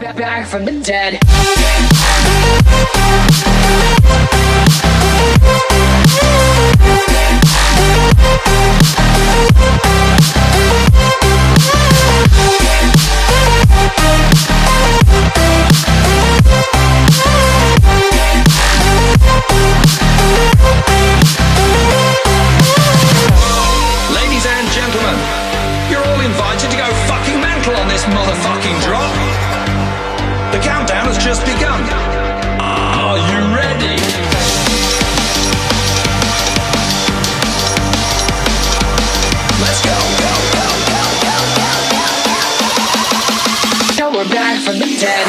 Back from the dead. Ladies and gentlemen, you're all invited to go fucking mental on this motherfucking drop. The countdown has just begun. Are you ready? Let's go. Now we're back from the dead.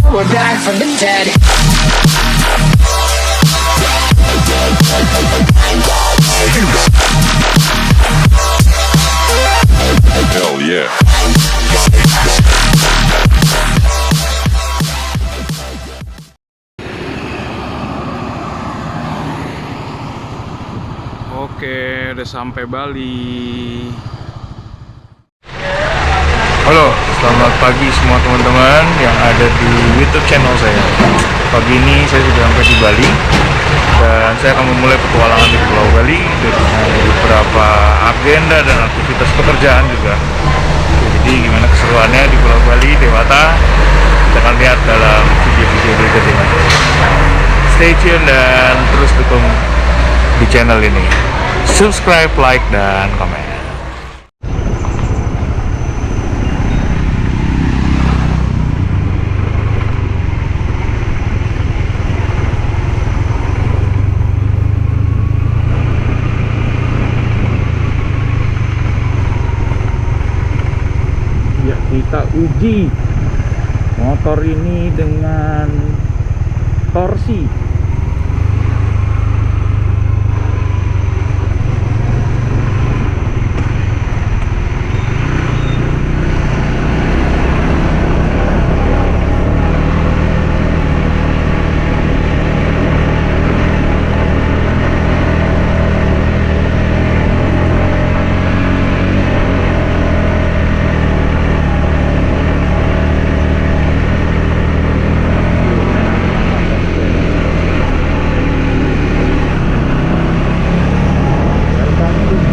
We're back from the dead. Hell yeah. Oke, udah sampai Bali. Halo, selamat pagi semua teman-teman yang ada di YouTube channel saya. Pagi ini saya sudah sampai di Bali dan saya akan memulai petualangan di Pulau Bali dengan beberapa agenda dan aktivitas pekerjaan juga. Jadi gimana keseruannya di Pulau Bali, Dewata, kita akan lihat dalam video-video berikut ini. Stay tune dan terus dukung di channel ini. Subscribe, like, dan komen. Ya, kita uji motor ini dengan torsi.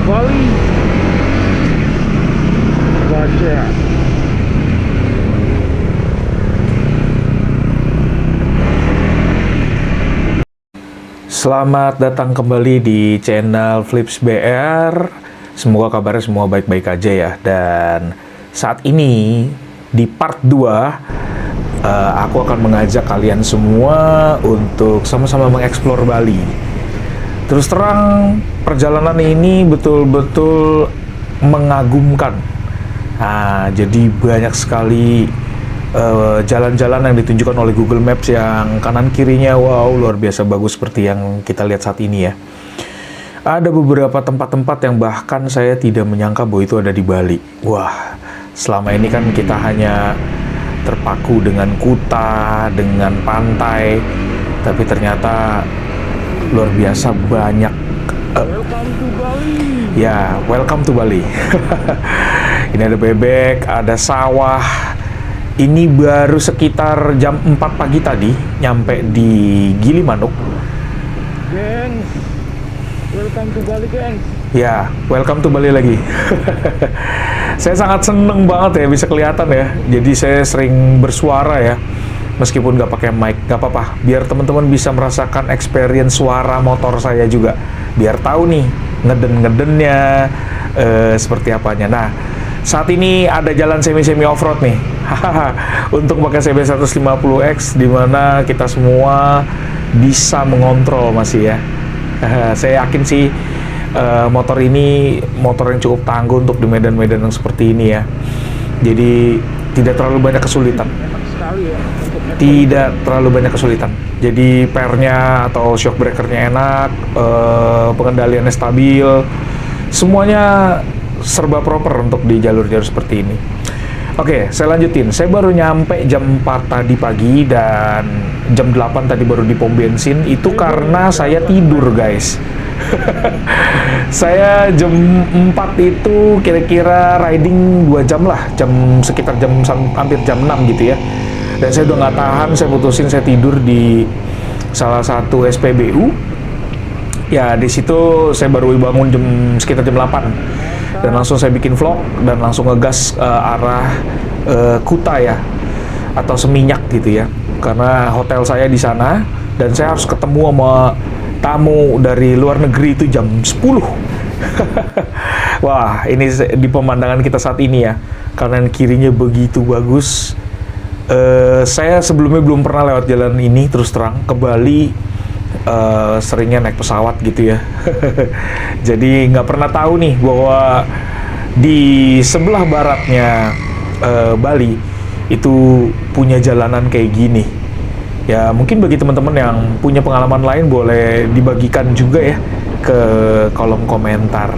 Bali baca. Selamat datang kembali di channel Flips BR. Semoga kabarnya semua baik-baik aja ya. Dan saat ini di part 2 aku akan mengajak kalian semua untuk sama-sama mengeksplor Bali. Terus terang, perjalanan ini betul-betul mengagumkan. Nah, jadi banyak sekali jalan-jalan yang ditunjukkan oleh Google Maps yang kanan kirinya wow luar biasa bagus seperti yang kita lihat saat ini ya. Ada beberapa tempat-tempat yang bahkan saya tidak menyangka bahwa itu ada di Bali. Wah, selama ini kan kita hanya terpaku dengan Kuta, dengan pantai, tapi ternyata luar biasa banyak. Welcome to Bali. Ya, welcome to Bali. Ini ada bebek, ada sawah. Ini baru sekitar jam 4 pagi tadi nyampe di Gilimanuk. Gengs, welcome to Bali, gengs. Ya, welcome to Bali lagi. Saya sangat seneng banget ya bisa kelihatan ya. Jadi saya sering bersuara ya. Meskipun nggak pakai mic, nggak apa-apa. Biar teman-teman bisa merasakan experience suara motor saya juga. Biar tahu nih ngeden-ngedennya seperti apanya. Nah, saat ini ada jalan semi-semi off-road nih. Untuk pakai CB150X, di mana kita semua bisa mengontrol masih ya. Saya yakin sih motor ini motor yang cukup tangguh untuk di medan-medan yang seperti ini ya. Jadi tidak terlalu banyak kesulitan. Tidak terlalu banyak kesulitan. Jadi pernya atau shock breakernya enak, pengendaliannya stabil. semuanya serba proper untuk di jalur-jalur seperti ini. Oke, saya lanjutin. Saya baru nyampe jam 4 tadi pagi dan jam 8 tadi baru di pom bensin. Itu karena saya tidur, guys. Saya jam 4 itu kira-kira riding 2 jam lah, sekitar hampir jam 6 gitu ya. Dan saya udah nggak tahan, saya putusin saya tidur di salah satu SPBU. Ya, di situ saya baru bangun sekitar jam 8. Dan langsung saya bikin vlog dan langsung ngegas arah Kuta ya, atau Seminyak gitu ya, karena hotel saya di sana dan saya harus ketemu sama tamu dari luar negeri itu jam 10. Wah, ini di pemandangan kita saat ini ya, kanan kirinya begitu bagus. Saya sebelumnya belum pernah lewat jalan ini, terus terang ke Bali. Seringnya naik pesawat gitu ya. Jadi nggak pernah tahu nih bahwa di sebelah baratnya Bali itu punya jalanan kayak gini. Ya mungkin bagi teman-teman yang punya pengalaman lain boleh dibagikan juga ya ke kolom komentar.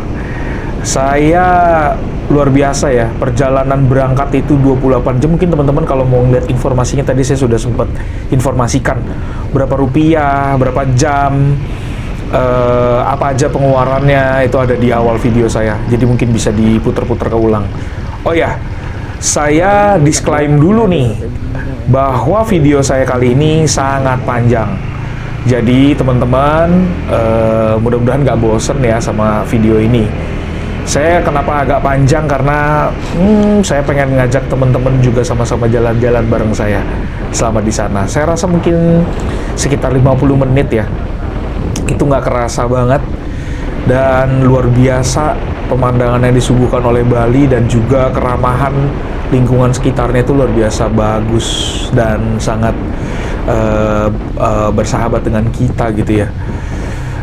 Saya luar biasa ya, perjalanan berangkat itu 28 jam. Mungkin teman-teman kalau mau ngeliat informasinya tadi saya sudah sempat informasikan berapa rupiah, berapa jam, apa aja pengeluarannya, itu ada di awal video saya. Jadi mungkin bisa diputer-puter ke ulang. Oh ya, saya disclaim dulu nih bahwa video saya kali ini sangat panjang. Jadi teman-teman mudah-mudahan nggak bosen ya sama video ini. Saya kenapa agak panjang karena saya pengen ngajak teman-teman juga sama-sama jalan-jalan bareng saya selama di sana. Saya rasa mungkin sekitar 50 menit ya. Itu nggak kerasa banget. Dan luar biasa pemandangan yang disuguhkan oleh Bali dan juga keramahan lingkungan sekitarnya itu luar biasa bagus dan sangat bersahabat dengan kita gitu ya.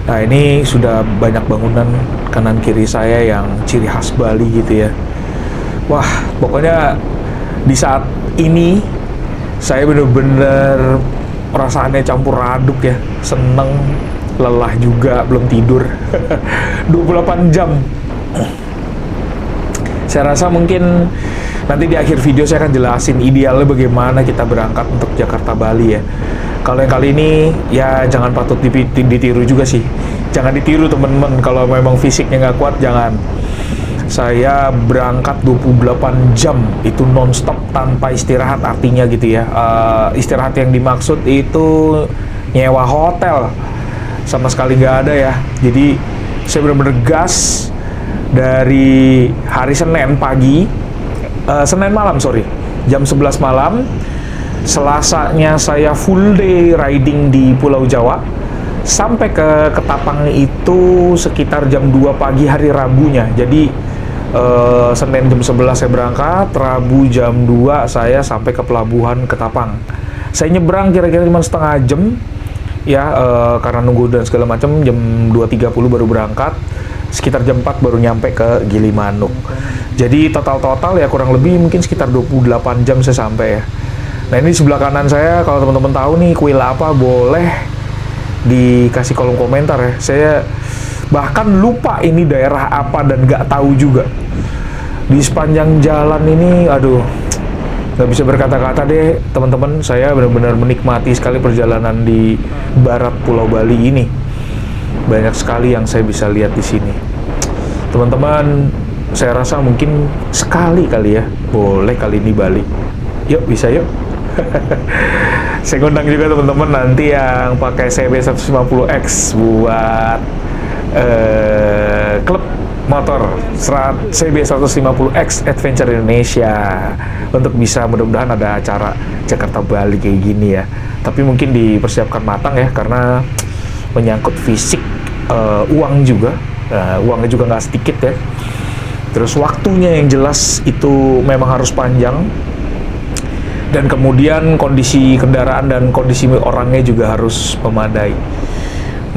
Nah, ini sudah banyak bangunan kanan kiri saya yang ciri khas Bali gitu ya. Wah, pokoknya di saat ini saya bener-bener perasaannya campur aduk ya. Seneng, lelah juga, belum tidur. 28 jam. Saya rasa mungkin nanti di akhir video saya akan jelasin idealnya bagaimana kita berangkat untuk Jakarta Bali ya. Kalau yang kali ini ya jangan patut ditiru juga sih. Jangan ditiru teman-teman, kalau memang fisiknya nggak kuat jangan. Saya berangkat 28 jam itu nonstop tanpa istirahat, artinya gitu ya. Istirahat yang dimaksud itu nyewa hotel sama sekali nggak ada ya. Jadi saya benar-benar gas dari hari Senin pagi, Senin malam jam 11 malam. Selasanya saya full day riding di Pulau Jawa sampai ke Ketapang itu sekitar jam 2 pagi hari Rabunya. Jadi Senin jam 11 saya berangkat, Rabu jam 2 saya sampai ke pelabuhan Ketapang. Saya nyebrang kira-kira cuma setengah jam ya, karena nunggu dan segala macam. Jam 2.30 baru berangkat, sekitar jam 4 baru nyampe ke Gilimanuk. Jadi total ya kurang lebih mungkin sekitar 28 jam saya sampai ya. Nah, ini di sebelah kanan saya, kalau teman-teman tahu nih kuil apa, boleh dikasih kolom komentar ya. Saya bahkan lupa ini daerah apa dan nggak tahu juga. Di sepanjang jalan ini, aduh, nggak bisa berkata-kata deh teman-teman. Saya benar-benar menikmati sekali perjalanan di barat Pulau Bali ini. Banyak sekali yang saya bisa lihat di sini. Teman-teman, saya rasa mungkin sekali kali ya, boleh kali ini Bali. Yuk, bisa yuk. Saya ngundang juga teman-teman nanti yang pakai CB 150X buat klub motor CB 150X Adventure Indonesia, untuk bisa mudah-mudahan ada acara Jakarta Bali kayak gini ya. Tapi mungkin dipersiapkan matang ya, karena menyangkut fisik, uang juga, uangnya juga nggak sedikit ya. Terus waktunya yang jelas itu memang harus panjang. Dan kemudian kondisi kendaraan dan kondisi orangnya juga harus memadai.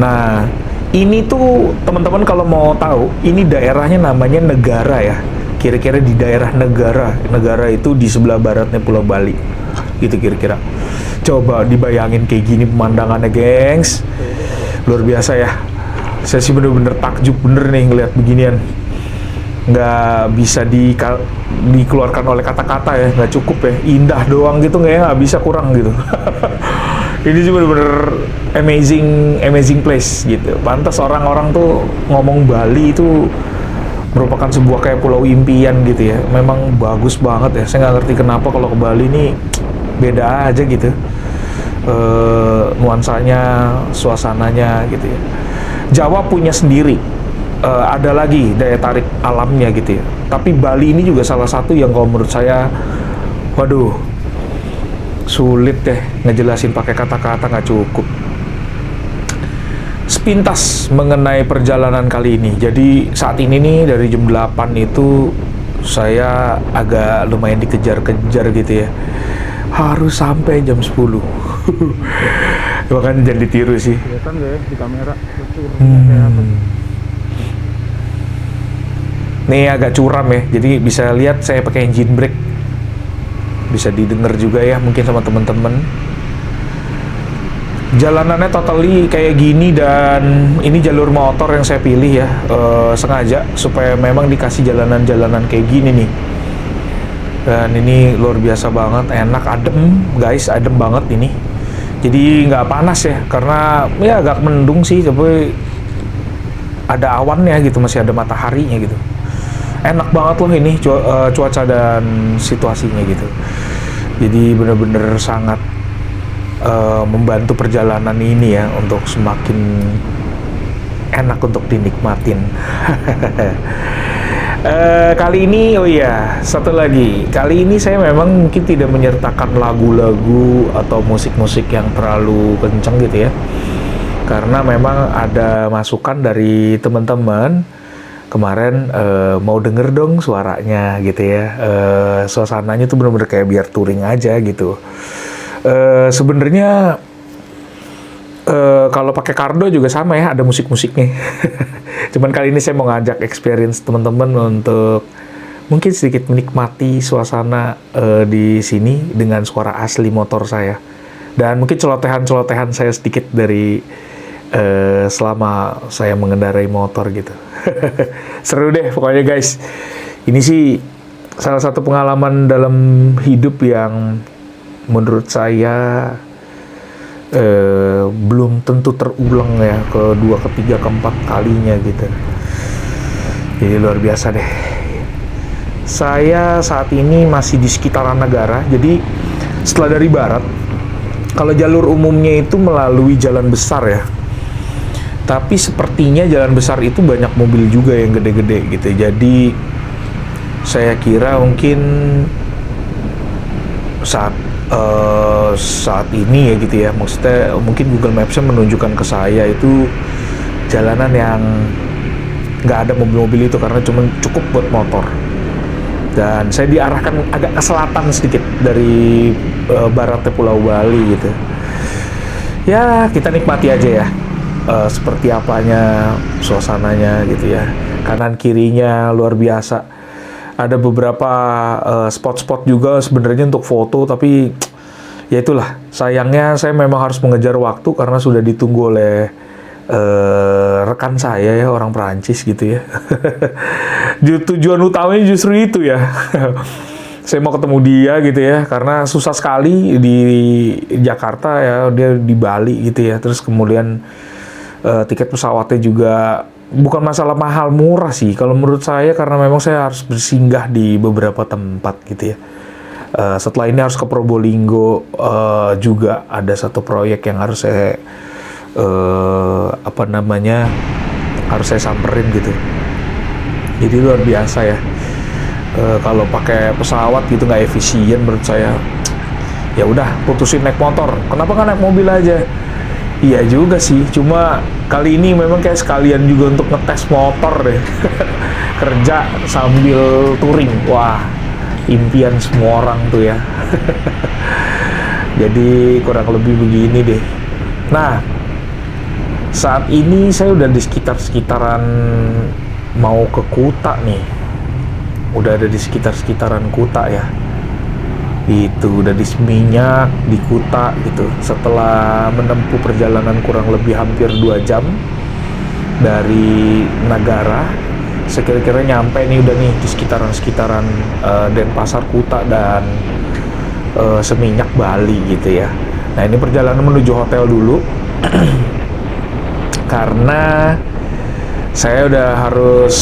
Nah, ini tuh teman-teman kalau mau tahu, ini daerahnya namanya Negara ya. Kira-kira di daerah Negara itu di sebelah baratnya Pulau Bali. Gitu kira-kira. Coba dibayangin kayak gini pemandangannya, gengs. Luar biasa ya. Saya sih bener-bener takjub bener nih ngelihat beginian. Nggak bisa dikeluarkan oleh kata-kata ya, nggak cukup ya, indah doang gitu nggak bisa kurang gitu. Ini sih bener-bener amazing place gitu. Pantas orang-orang tuh ngomong Bali itu merupakan sebuah kayak pulau impian gitu ya. Memang bagus banget ya, saya nggak ngerti kenapa kalau ke Bali ini beda aja gitu. Nuansanya, suasananya gitu ya. Jawa punya sendiri, ada lagi daya tarik alamnya gitu ya. Tapi Bali ini juga salah satu yang kalau menurut saya, waduh, sulit deh ngejelasin pakai kata-kata, nggak cukup. Sepintas mengenai perjalanan kali ini. Jadi saat ini nih dari jam 8 itu saya agak lumayan dikejar-kejar gitu ya. Harus sampai jam 10. Bahkan jangan ditiru sih. Kelihatan nggak ya di kamera? Nih agak curam ya, jadi bisa lihat saya pakai engine brake. Bisa didengar juga ya mungkin sama teman-teman. Jalanannya totally kayak gini dan ini jalur motor yang saya pilih ya, sengaja supaya memang dikasih jalanan-jalanan kayak gini nih. Dan ini luar biasa banget, enak, adem guys, adem banget ini. Jadi nggak panas ya, karena ya agak mendung sih, tapi ada awannya gitu, masih ada mataharinya gitu. Enak banget loh ini cuaca dan situasinya gitu. Jadi bener-bener sangat membantu perjalanan ini ya untuk semakin enak untuk dinikmatin. Kali ini, oh iya, satu lagi. Kali ini saya memang mungkin tidak menyertakan lagu-lagu atau musik-musik yang terlalu kenceng gitu ya. Karena memang ada masukan dari teman-teman kemarin, mau denger dong suaranya gitu ya. Suasananya tuh bener-bener kayak biar touring aja gitu. Sebenarnya kalau pakai Cardo juga sama ya, ada musik-musiknya. Cuman kali ini saya mau ngajak experience teman-teman untuk mungkin sedikit menikmati suasana di sini dengan suara asli motor saya. Dan mungkin celotehan-celotehan saya sedikit dari selama saya mengendarai motor gitu. Seru deh pokoknya guys. Ini sih salah satu pengalaman dalam hidup yang menurut saya belum tentu terulang ya, kedua, ketiga, keempat kalinya gitu. Jadi luar biasa deh. Saya saat ini masih di sekitaran negara. Jadi setelah dari barat, kalau jalur umumnya itu melalui jalan besar ya. Tapi sepertinya jalan besar itu banyak mobil juga yang gede-gede gitu. Jadi saya kira mungkin saat ini ya gitu ya, maksudnya mungkin Google Maps-nya menunjukkan ke saya itu jalanan yang nggak ada mobil-mobil itu karena cuma cukup buat motor. Dan saya diarahkan agak ke selatan sedikit dari baratnya Pulau Bali gitu. Ya kita nikmati aja ya, seperti apanya suasananya gitu ya. Kanan kirinya luar biasa. Ada beberapa spot-spot juga sebenarnya untuk foto, tapi ya itulah, sayangnya saya memang harus mengejar waktu karena sudah ditunggu oleh rekan saya ya, orang Perancis gitu ya. Tujuan utamanya justru itu ya. Saya mau ketemu dia gitu ya, karena susah sekali di Jakarta ya, dia di Bali gitu ya. Terus kemudian tiket pesawatnya juga bukan masalah mahal murah sih kalau menurut saya, karena memang saya harus bersinggah di beberapa tempat gitu ya. Setelah ini harus ke Probolinggo, juga ada satu proyek yang harus saya harus saya samperin gitu. Jadi luar biasa ya. Kalau pakai pesawat gitu nggak efisien menurut saya. Ya udah, putusin naik motor. Kenapa nggak naik mobil aja? Iya juga sih, cuma kali ini memang kayak sekalian juga untuk ngetes motor deh. Kerja sambil touring, wah impian semua orang tuh ya. Jadi kurang lebih begini deh. Nah, saat ini saya udah di sekitaran mau ke Kuta nih. Udah ada di sekitaran Kuta ya. Itu udah di Seminyak, di Kuta gitu. Setelah menempuh perjalanan kurang lebih hampir 2 jam, dari Nagara. Sekira-kira nyampe nih udah nih di sekitaran Denpasar, Kuta, dan Seminyak, Bali gitu ya. Nah ini perjalanan menuju hotel dulu karena saya udah harus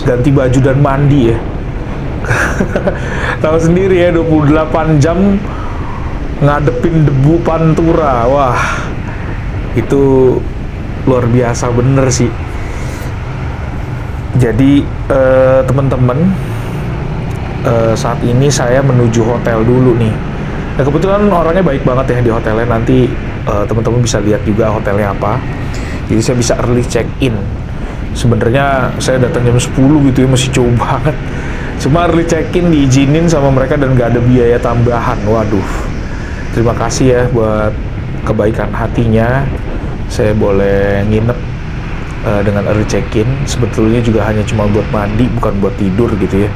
ganti baju dan mandi ya. Tahu sendiri ya, 28 jam ngadepin debu Pantura. Wah, itu luar biasa bener sih. Jadi teman-teman, saat ini saya menuju hotel dulu nih. Nah kebetulan orangnya baik banget ya di hotelnya. Nanti teman-teman bisa lihat juga hotelnya apa. Jadi saya bisa early check in. Sebenarnya saya datang jam 10 gitu ya, masih jauh banget. Cuma early check in diizinin sama mereka dan gak ada biaya tambahan. Waduh, terima kasih ya buat kebaikan hatinya. Saya boleh nginep dengan early check-in. Sebetulnya juga hanya cuma buat mandi, bukan buat tidur gitu ya.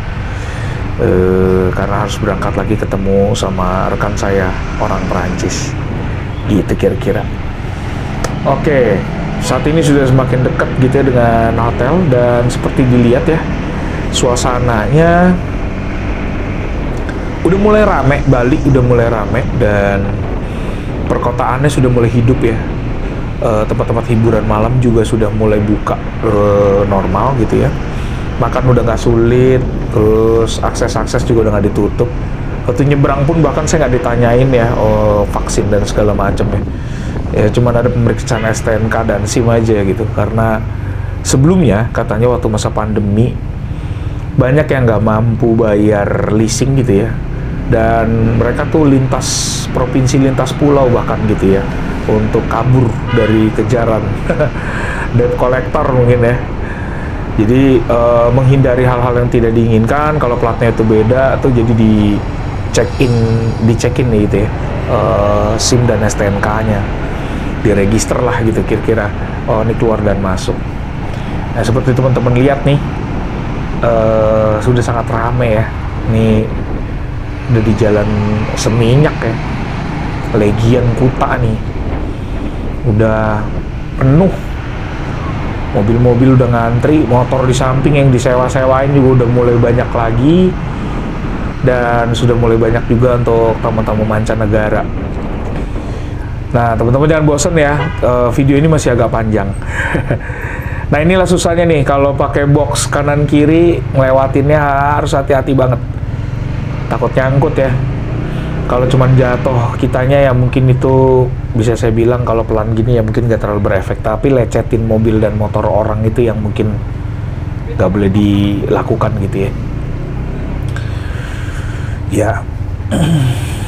Karena harus berangkat lagi ketemu sama rekan saya, orang Perancis. Gitu kira-kira. Oke, saat ini sudah semakin dekat gitu ya dengan hotel. Dan seperti dilihat ya, suasananya udah mulai rame. Bali udah mulai rame dan perkotaannya sudah mulai hidup ya. Tempat-tempat hiburan malam juga sudah mulai buka normal gitu ya. Makan udah nggak sulit, terus akses juga udah nggak ditutup. Waktu nyebrang pun bahkan saya nggak ditanyain ya vaksin dan segala macam ya. Ya cuman ada pemeriksaan STNK dan SIM aja gitu. Karena sebelumnya katanya waktu masa pandemi banyak yang nggak mampu bayar leasing gitu ya. Dan mereka tuh lintas provinsi, lintas pulau bahkan gitu ya, untuk kabur dari kejaran debt collector mungkin ya. Jadi menghindari hal-hal yang tidak diinginkan. Kalau platnya itu beda tuh jadi dicekin nih gitu ya, SIM dan STNK-nya diregister lah gitu kira-kira. Oh ini keluar dan masuk. Nah seperti teman-teman lihat nih, sudah sangat ramai ya. Nih udah di jalan Seminyak ya, Legian Kuta nih udah penuh. Mobil-mobil udah ngantri, motor di samping yang disewa-sewain juga udah mulai banyak lagi. Dan sudah mulai banyak juga untuk tamu-tamu mancanegara. Nah teman-teman jangan bosen ya, video ini masih agak panjang. Nah inilah susahnya nih kalau pakai box kanan kiri, ngelewatinnya harus hati-hati banget. Takut nyangkut ya. Kalau cuman jatuh kitanya ya mungkin itu bisa saya bilang kalau pelan gini ya mungkin gak terlalu berefek. Tapi lecetin mobil dan motor orang itu yang mungkin gak boleh dilakukan gitu ya. Ya.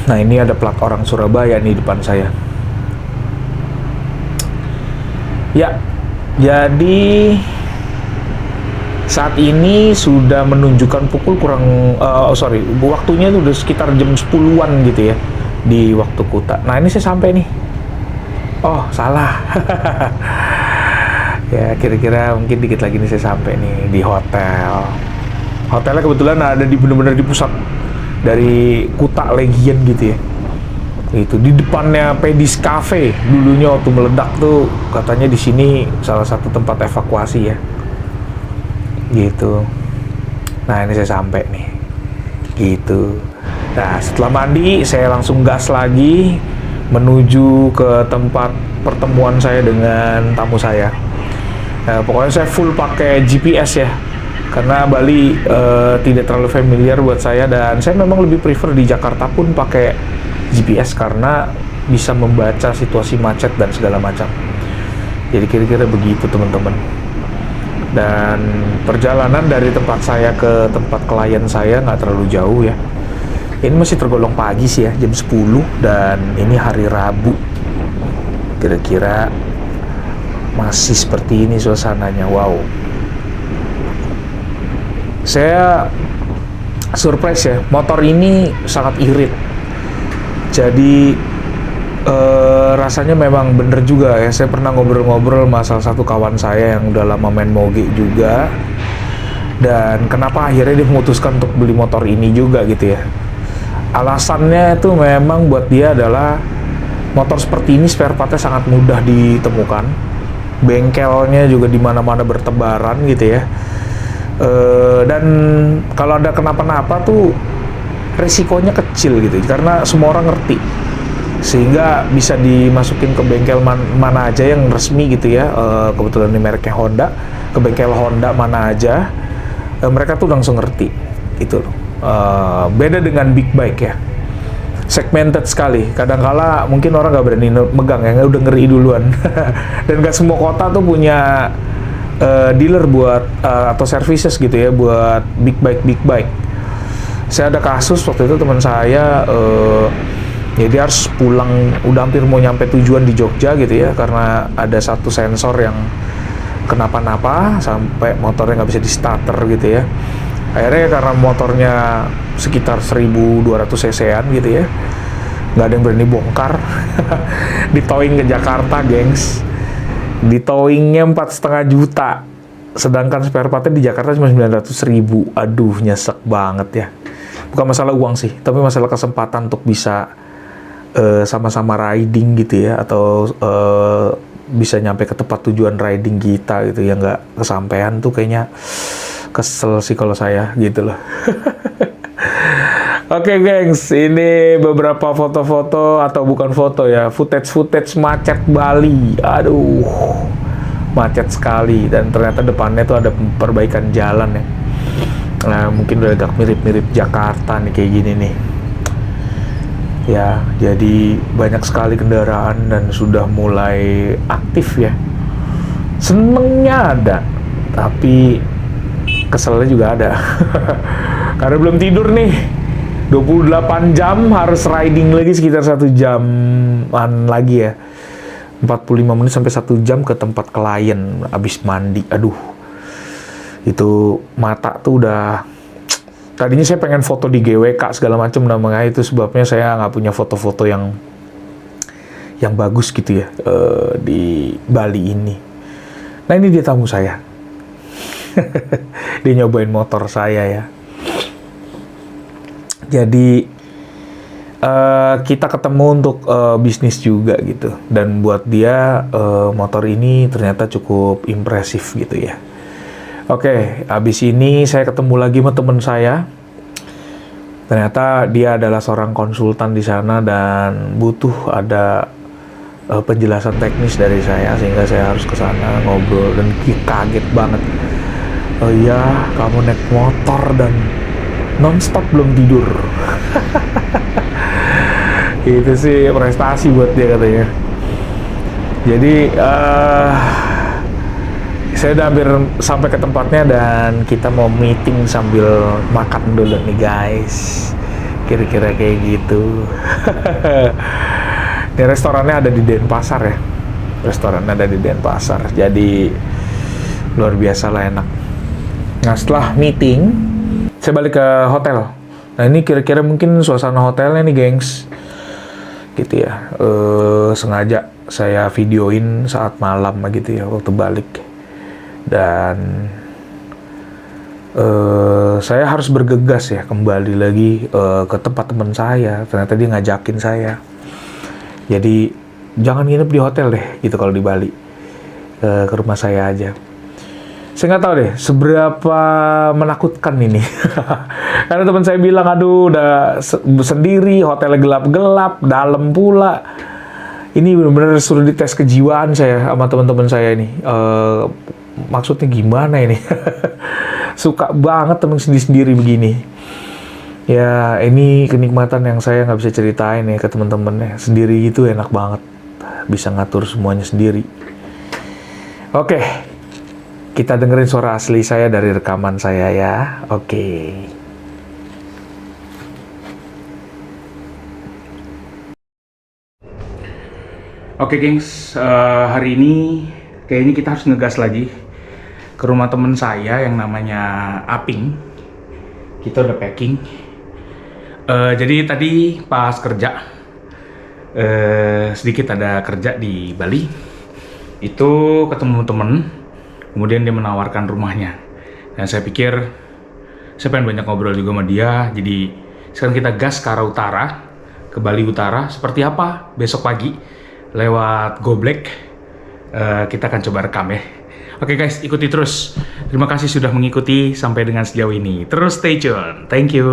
Nah ini ada plat orang Surabaya nih depan saya. Ya, jadi saat ini sudah menunjukkan pukul waktunya itu udah sekitar jam 10-an gitu ya di waktu Kuta. Nah ini saya sampai nih. Oh salah. Ya kira-kira mungkin dikit lagi nih saya sampai nih di hotel. Hotelnya kebetulan ada di benar-benar di pusat dari Kuta Legian gitu ya. Itu di depannya Pedis Cafe dulunya waktu meledak tuh, katanya di sini salah satu tempat evakuasi ya. Gitu. Nah ini saya sampai nih. Gitu. Nah setelah mandi saya langsung gas lagi menuju ke tempat pertemuan saya dengan tamu saya. Pokoknya saya full pakai GPS ya. Karena Bali tidak terlalu familiar buat saya, dan saya memang lebih prefer di Jakarta pun pakai GPS karena bisa membaca situasi macet dan segala macam. Jadi kira-kira begitu teman-teman. Dan perjalanan dari tempat saya ke tempat klien saya nggak terlalu jauh ya. Ini masih tergolong pagi sih ya, jam 10, dan ini hari Rabu. Kira-kira masih seperti ini suasananya. Wow. Saya surprise ya, motor ini sangat irit. Jadi rasanya memang bener juga ya. Saya pernah ngobrol-ngobrol sama salah satu kawan saya yang udah lama main moge juga. Dan kenapa akhirnya dia memutuskan untuk beli motor ini juga gitu ya. Alasannya itu memang buat dia adalah motor seperti ini spare partnya sangat mudah ditemukan. bengkelnya juga di mana-mana bertebaran gitu ya. Dan kalau ada kenapa-napa tuh risikonya kecil gitu, karena semua orang ngerti, sehingga bisa dimasukin ke bengkel mana aja yang resmi gitu ya. Kebetulan ini mereknya Honda, ke bengkel Honda mana aja, mereka tuh langsung ngerti gitu loh. Beda dengan big bike ya, segmented sekali. Kadang-kala mungkin orang nggak berani megang ya, udah ngeri duluan. Dan nggak semua kota tuh punya dealer buat atau services gitu ya buat big bike. Saya ada kasus waktu itu, teman saya ya dia harus pulang, udah hampir mau nyampe tujuan di Jogja gitu ya, karena ada satu sensor yang kenapa-napa sampai motornya nggak bisa di starter gitu ya. Akhirnya karena motornya sekitar 1200 cc-an gitu ya, nggak ada yang berani bongkar. Ditowing ke Jakarta, gengs. Ditowingnya 4,5 juta, sedangkan spare partnya di Jakarta cuma 900.000. Aduh, nyesek banget ya. Bukan masalah uang sih, tapi masalah kesempatan untuk bisa sama-sama riding gitu ya, atau bisa nyampe ke tempat tujuan riding kita gitu ya, nggak kesampaian tuh kayaknya kesel sih kalau saya gitu loh. Oke, gengs, ini beberapa foto-foto atau bukan foto ya, footage macet Bali. Aduh, macet sekali, dan ternyata depannya tuh ada perbaikan jalan ya. Nah, mungkin udah agak mirip-mirip Jakarta nih kayak gini nih. Ya, jadi banyak sekali kendaraan dan sudah mulai aktif ya. Senengnya ada, tapi keselnya juga ada. Karena belum tidur nih, 28 jam harus riding lagi sekitar 1 jaman lagi ya, 45 menit sampai 1 jam ke tempat klien abis mandi. Aduh, itu mata tuh udah, tadinya saya pengen foto di GWK segala macam, namanya itu sebabnya saya nggak punya foto-foto yang bagus gitu ya di Bali ini. Nah, ini dia tamu saya. Dia nyobain motor saya ya. Jadi kita ketemu untuk bisnis juga gitu, dan buat dia motor ini ternyata cukup impresif gitu ya. Oke, abis ini saya ketemu lagi sama teman saya. Ternyata dia adalah seorang konsultan di sana dan butuh ada penjelasan teknis dari saya, sehingga saya harus ke sana ngobrol, dan kaget banget. Oh iya, kamu naik motor dan non-stop belum tidur. Itu sih prestasi buat dia katanya. Jadi saya udah hampir sampai ke tempatnya dan kita mau meeting sambil makan dulu nih guys. Kira-kira kayak gitu. Ini restorannya ada di Denpasar ya. Restorannya ada di Denpasar. Jadi luar biasa lah, enak. Nah, setelah meeting saya balik ke hotel. Nah, ini kira-kira mungkin suasana hotelnya nih, gengs. Gitu ya. Sengaja saya videoin saat malam gitu ya, waktu balik. Dan saya harus bergegas ya kembali lagi ke tempat teman saya. Ternyata dia ngajakin saya. Jadi jangan nginep di hotel deh gitu kalau di Bali. Ke rumah saya aja. Saya nggak tahu deh seberapa menakutkan ini. Karena teman saya bilang, aduh udah sendiri, hotelnya gelap-gelap, dalam pula. Ini benar-benar suruh dites kejiwaan saya sama teman-teman saya ini. Maksudnya gimana ini? Suka banget teman sendiri-sendiri begini. Ya, ini kenikmatan yang saya nggak bisa ceritain ya ke teman-temannya. Sendiri itu enak banget. Bisa ngatur semuanya sendiri. Oke. Kita dengerin suara asli saya dari rekaman saya ya. Oke. Oke, gengs. Hari ini kayaknya kita harus ngegas lagi ke rumah temen saya yang namanya Aping. Kita udah packing. Jadi tadi pas kerja, sedikit ada kerja di Bali. Itu ketemu temen. Kemudian dia menawarkan rumahnya. Dan saya pikir, saya pengen banyak ngobrol juga sama dia. Jadi sekarang kita gas ke arah utara, ke Bali Utara. Seperti apa besok pagi, lewat Goblek, kita akan coba rekam ya. Oke guys, ikuti terus. Terima kasih sudah mengikuti sampai dengan sejauh ini. Terus stay tune. Thank you.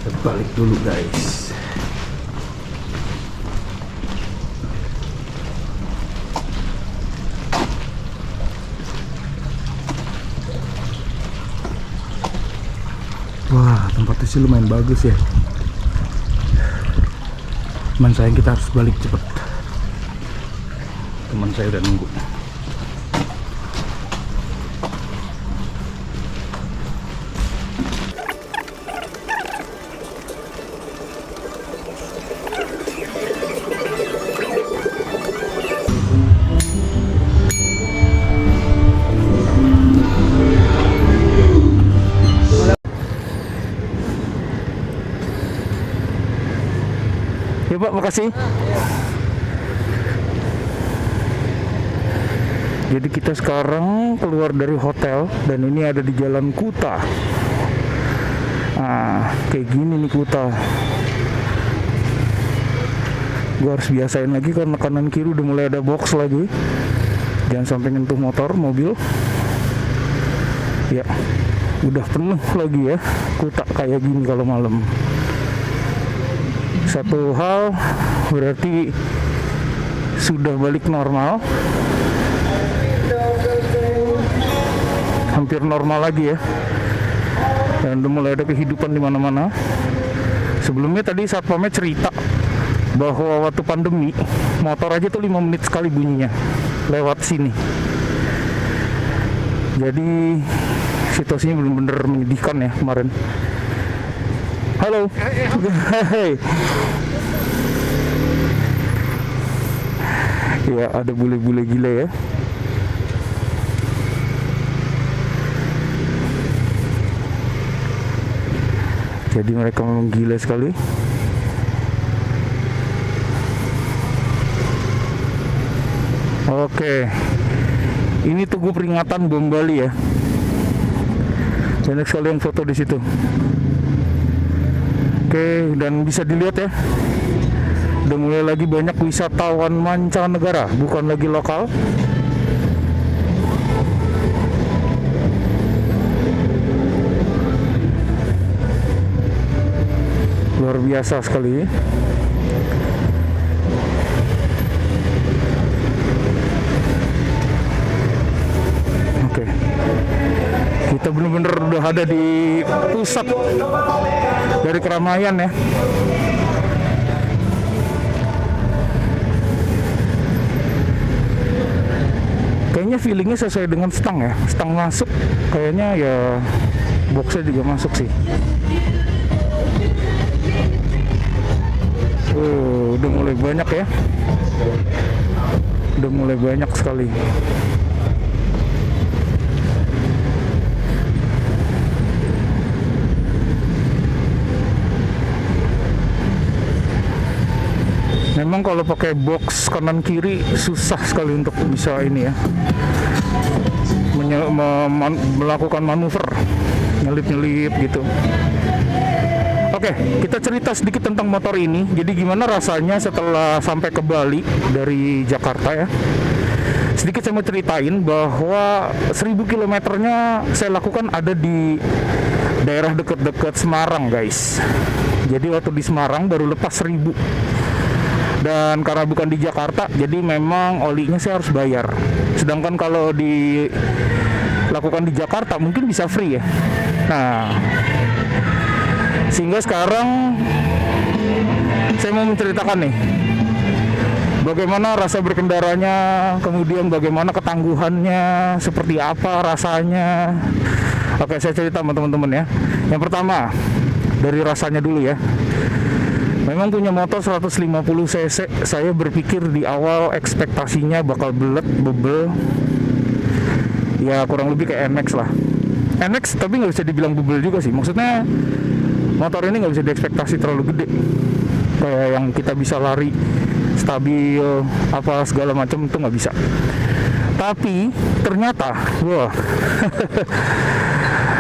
Kita balik dulu guys. Wah, tempatnya sih lumayan bagus ya. Cuman sayang kita harus balik cepet. Teman saya udah nunggu. Ya Pak, makasih. Jadi kita sekarang keluar dari hotel dan ini ada di Jalan Kuta. Nah, kayak gini nih Kuta. Gue harus biasain lagi karena kanan kiri udah mulai ada box lagi. Jangan sampai nyentuh motor, mobil. Ya, udah penuh lagi ya Kuta kayak gini kalau malam. Satu hal berarti sudah balik normal, hampir normal lagi ya, dan udah mulai ada kehidupan di mana-mana. Sebelumnya tadi satpamnya cerita bahwa waktu pandemi motor aja tuh 5 menit sekali bunyinya lewat sini. Jadi situasinya benar-benar menyedihkan ya kemarin. Halo. Hey. Ya, ada bule-bule gila ya. Jadi mereka memang gila sekali. Oke. Ini tugu peringatan bom Bali ya. Banyak sekali yang foto di situ. Oke, dan bisa dilihat ya, udah mulai lagi banyak wisatawan mancanegara, bukan lagi lokal. Luar biasa sekali. Oke, kita benar-benar udah ada di pusat dari keramaian ya. Kayaknya feelingnya sesuai dengan stang ya. Stang masuk, kayaknya ya boxnya juga masuk sih. Udah mulai banyak ya. Udah mulai banyak sekali. Memang kalau pakai box kanan kiri susah sekali untuk bisa ini ya, melakukan manuver nyelip-nyelip gitu. Oke, kita cerita sedikit tentang motor ini. Jadi gimana rasanya setelah sampai ke Bali dari Jakarta ya. Sedikit saya mau ceritain bahwa 1000 kilometernya saya lakukan ada di daerah deket-deket Semarang guys. Jadi waktu di Semarang baru lepas 1000. Dan karena bukan di Jakarta, jadi memang olinya saya harus bayar. Sedangkan kalau dilakukan di Jakarta mungkin bisa free ya. Nah, sehingga sekarang saya mau menceritakan nih bagaimana rasa berkendaranya, kemudian bagaimana ketangguhannya, seperti apa rasanya. Oke, saya cerita sama teman-teman ya. Yang pertama, dari rasanya dulu ya. Memang punya motor 150 cc, saya berpikir di awal ekspektasinya bakal bebel. Ya kurang lebih kayak NX lah. NX tapi nggak bisa dibilang bebel juga sih. Maksudnya motor ini nggak bisa diekspektasi terlalu gede. Kayak yang kita bisa lari stabil, apa segala macam itu nggak bisa. Tapi ternyata, wah,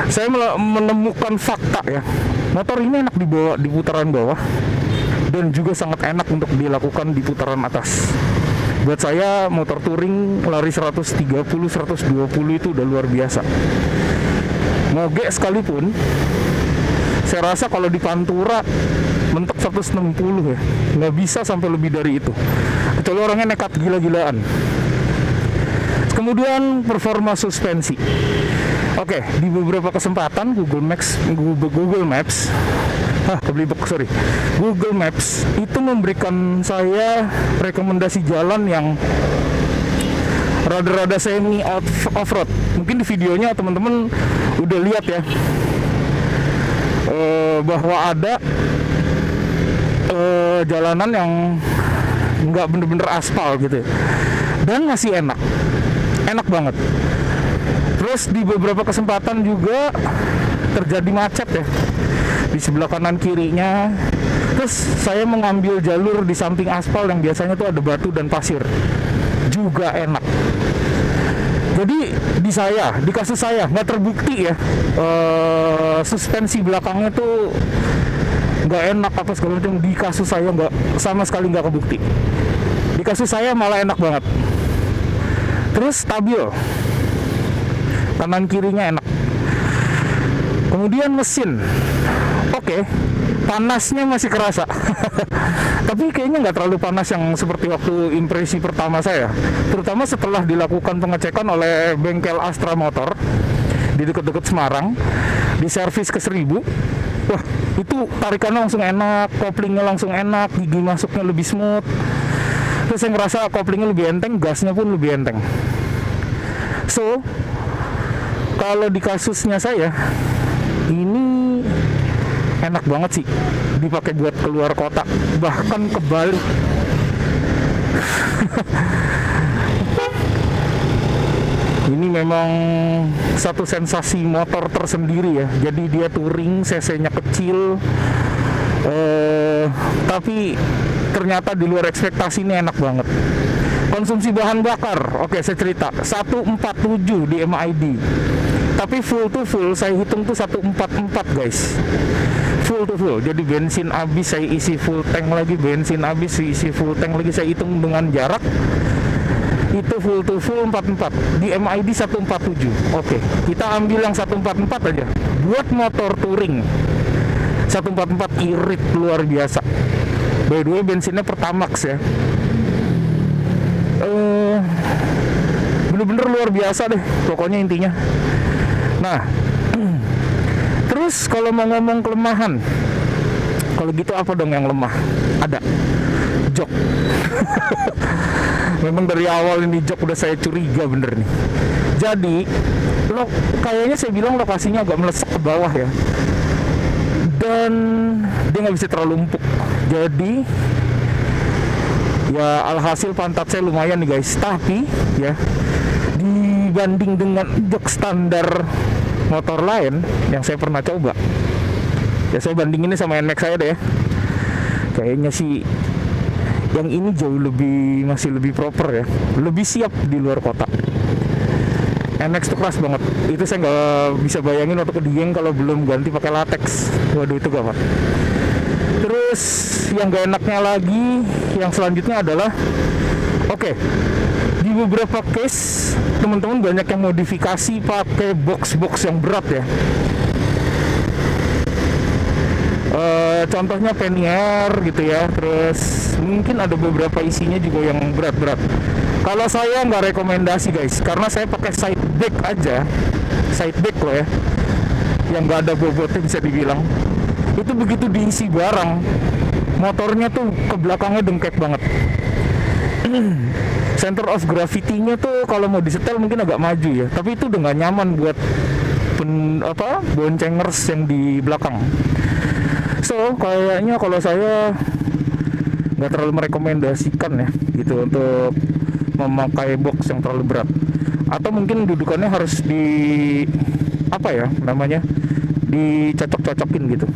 saya menemukan fakta ya. Motor ini enak dibawa di putaran bawah dan juga sangat enak untuk dilakukan di putaran atas. Buat saya motor touring lari 130, 120 itu udah luar biasa. Moge sekalipun, saya rasa kalau di Pantura mentok 160 ya, nggak bisa sampai lebih dari itu. Kecuali orangnya nekat gila-gilaan. Kemudian performa suspensi. Oke, di beberapa kesempatan Google Maps itu memberikan saya rekomendasi jalan yang rada-rada semi off-road. Mungkin di videonya teman-teman udah lihat ya, bahwa ada jalanan yang nggak bener-bener aspal gitu, dan masih enak banget. Terus di beberapa kesempatan juga terjadi macet ya di sebelah kanan kirinya. Terus saya mengambil jalur di samping aspal yang biasanya tuh ada batu dan pasir, juga enak. Jadi di kasus saya nggak terbukti ya, suspensi belakangnya tuh nggak enak apa segala macam. Di kasus saya nggak, sama sekali nggak kebukti. Di kasus saya malah enak banget. Terus stabil, kanan kirinya enak. Kemudian mesin, oke, panasnya masih kerasa. Tapi kayaknya nggak terlalu panas yang seperti waktu impresi pertama saya. Terutama setelah dilakukan pengecekan oleh bengkel Astra Motor di dekat-dekat Semarang, di servis ke 1000. Wah, itu tarikannya langsung enak, koplingnya langsung enak, gigi masuknya lebih smooth. Terus saya ngerasa koplingnya lebih enteng, gasnya pun lebih enteng. So, kalau di kasusnya saya, ini enak banget sih dipakai buat keluar kota, bahkan ke Bali. Ini memang satu sensasi motor tersendiri ya. Jadi dia touring, cc-nya kecil, tapi ternyata di luar ekspektasi ini enak banget. Konsumsi bahan bakar, oke saya cerita, 147 di MID. Tapi full to full saya hitung tuh 144 guys. Full to full, jadi bensin habis saya isi full tank lagi, bensin habis saya isi full tank lagi, saya hitung dengan jarak. Itu full to full 44, di MID 147. Oke, kita ambil yang 144 aja. Buat motor touring 144 irit luar biasa. By the way bensinnya Pertamax ya. Bener-bener luar biasa deh pokoknya intinya. Nah, terus kalau mau ngomong kelemahan, kalau gitu apa dong yang lemah? Ada jok. Memang dari awal ini jok udah saya curiga bener nih. Jadi kayaknya saya bilang lokasinya agak melesak ke bawah ya, dan dia nggak bisa terlalu empuk. Jadi ya alhasil pantat saya lumayan nih guys. Tapi ya dibanding dengan jok standar motor lain yang saya pernah coba, ya saya bandinginnya sama NMAX saya deh ya. Kayaknya sih yang ini jauh masih lebih proper ya, lebih siap di luar kota. NMAX tuh keras banget, itu saya nggak bisa bayangin waktu ke Dieng kalau belum ganti pakai latex. Waduh itu gawat. Terus yang gak enaknya lagi, yang selanjutnya adalah oke, di beberapa case teman-teman banyak yang modifikasi pakai box-box yang berat ya. Contohnya pannier gitu ya. Terus mungkin ada beberapa isinya juga yang berat-berat. Kalau saya nggak rekomendasi guys, karena saya pakai side deck aja, side deck loh ya, yang nggak ada bobotnya bisa dibilang. Itu begitu diisi barang, motornya tuh ke belakangnya dengkek banget. Center of gravity-nya tuh kalau mau disetel mungkin agak maju ya, tapi itu udah nggak nyaman buat boncengers yang di belakang. So kayaknya kalau saya nggak terlalu merekomendasikan ya gitu untuk memakai box yang terlalu berat, atau mungkin dudukannya harus dicocok-cocokin gitu.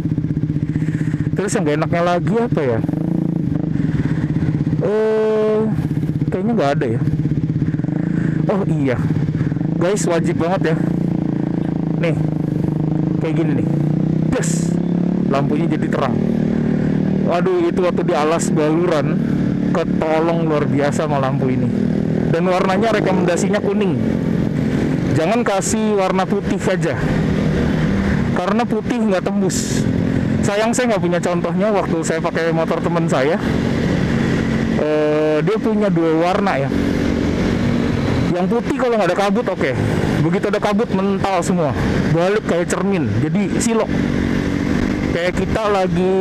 Terus yang gak enaknya lagi apa ya, kayaknya nggak ada ya. Oh iya guys, wajib banget ya nih kayak gini nih, yes, lampunya jadi terang. Waduh, itu waktu di alas Baluran ketolong luar biasa sama lampu ini. Dan warnanya rekomendasinya kuning. Jangan kasih warna putih aja, karena putih nggak tembus. Sayang saya nggak punya contohnya. Waktu saya pakai motor teman saya, dia punya 2 warna ya. Yang putih kalau nggak ada kabut oke. Begitu ada kabut mental semua, balik kayak cermin, jadi silok. Kayak kita lagi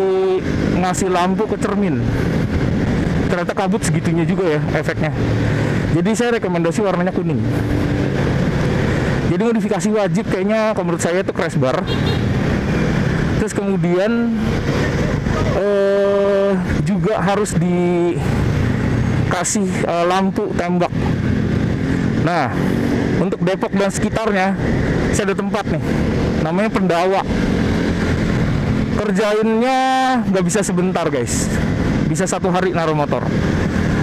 ngasih lampu ke cermin. Ternyata kabut segitunya juga ya efeknya. Jadi saya rekomendasi warnanya kuning. Jadi modifikasi wajib kayaknya kalau menurut saya itu crash bar. Terus kemudian juga harus dikasih lampu tembak. Nah, untuk Depok dan sekitarnya saya ada tempat nih, namanya Pendawa. Kerjainnya nggak bisa sebentar guys, bisa 1 hari naruh motor.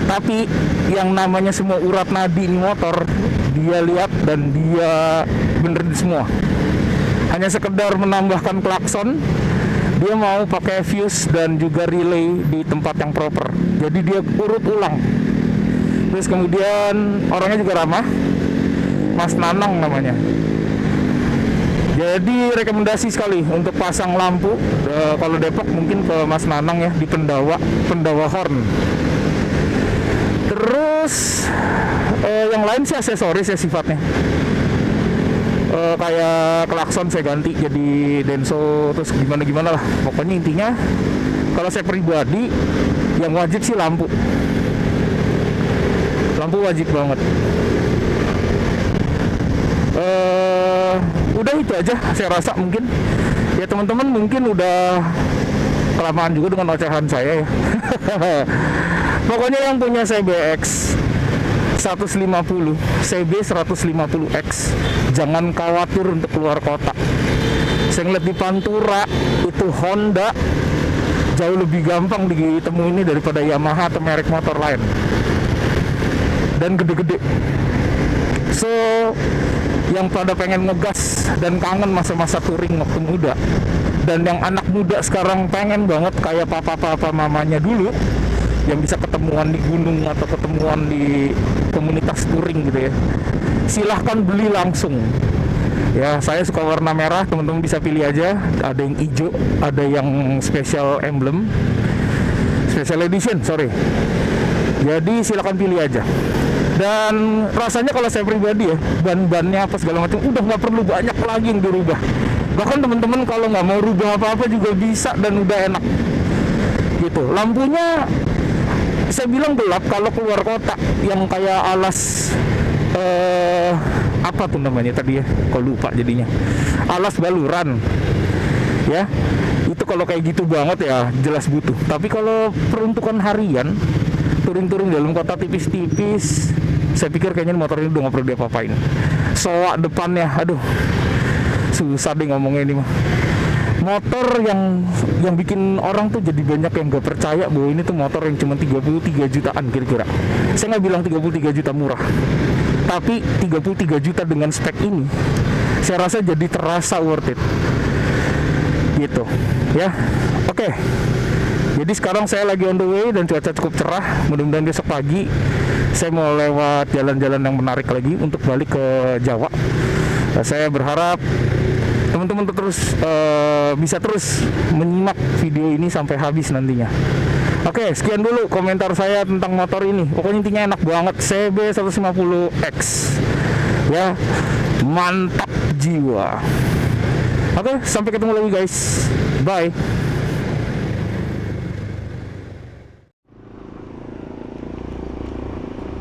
Tapi yang namanya semua urat nadi ini motor, dia lihat dan dia benerin semua. Hanya sekedar menambahkan klakson, dia mau pakai fuse dan juga relay di tempat yang proper. Jadi dia urut ulang. Terus kemudian orangnya juga ramah, Mas Nanang namanya. Jadi rekomendasi sekali untuk pasang lampu. Kalau Depok mungkin ke Mas Nanang ya, di Pendawa Horn. Terus yang lain sih aksesoris ya sifatnya. Kayak klakson saya ganti jadi Denso, terus gimana lah. Pokoknya intinya kalau saya pribadi yang wajib sih lampu. Lampu wajib banget. Udah itu aja saya rasa mungkin. Ya teman-teman mungkin udah kelamaan juga dengan ocehan saya ya. Pokoknya yang punya CBX 150, CB 150X, jangan khawatir untuk keluar kota. Saya ngeliat di Pantura itu Honda jauh lebih gampang ditemu ini daripada Yamaha atau merek motor lain, dan gede-gede. So yang pada pengen ngegas dan kangen masa-masa touring waktu muda, dan yang anak muda sekarang pengen banget kayak papa-papa mamanya dulu, yang bisa ketemuan di gunung atau ketemuan di komunitas touring gitu ya, silahkan beli langsung ya. Saya suka warna merah, teman-teman bisa pilih aja. Ada yang hijau, ada yang special emblem, special edition sorry. Jadi silahkan pilih aja. Dan rasanya kalau saya pribadi ya, ban-bannya apa segala macam udah nggak perlu banyak lagi yang dirubah. Bahkan teman-teman kalau nggak mau rubah apa-apa juga bisa dan udah enak gitu. Lampunya saya bilang gelap kalau keluar kota, yang kayak alas apa tuh namanya tadi ya, kok lupa jadinya, alas Baluran ya. Itu kalau kayak gitu banget ya jelas butuh. Tapi kalau peruntukan harian, touring-touring dalam kota tipis-tipis, saya pikir kayaknya motor ini udah nggak perlu diapa-apain. Soak depannya, aduh susah deh ngomongnya ini mah. Motor yang bikin orang tuh jadi banyak yang gak percaya bahwa ini tuh motor yang cuma 33 jutaan kira-kira. Saya nggak bilang 33 juta murah, tapi 33 juta dengan spek ini saya rasa jadi terasa worth it gitu ya. Oke. Jadi sekarang saya lagi on the way dan cuaca cukup cerah. Mudah-mudahan besok pagi saya mau lewat jalan-jalan yang menarik lagi untuk balik ke Jawa. Saya berharap teman-teman bisa terus menyimak video ini sampai habis nantinya. Oke, sekian dulu komentar saya tentang motor ini. Pokoknya intinya enak banget, CB 150X ya, mantap jiwa. Oke, sampai ketemu lagi guys, bye.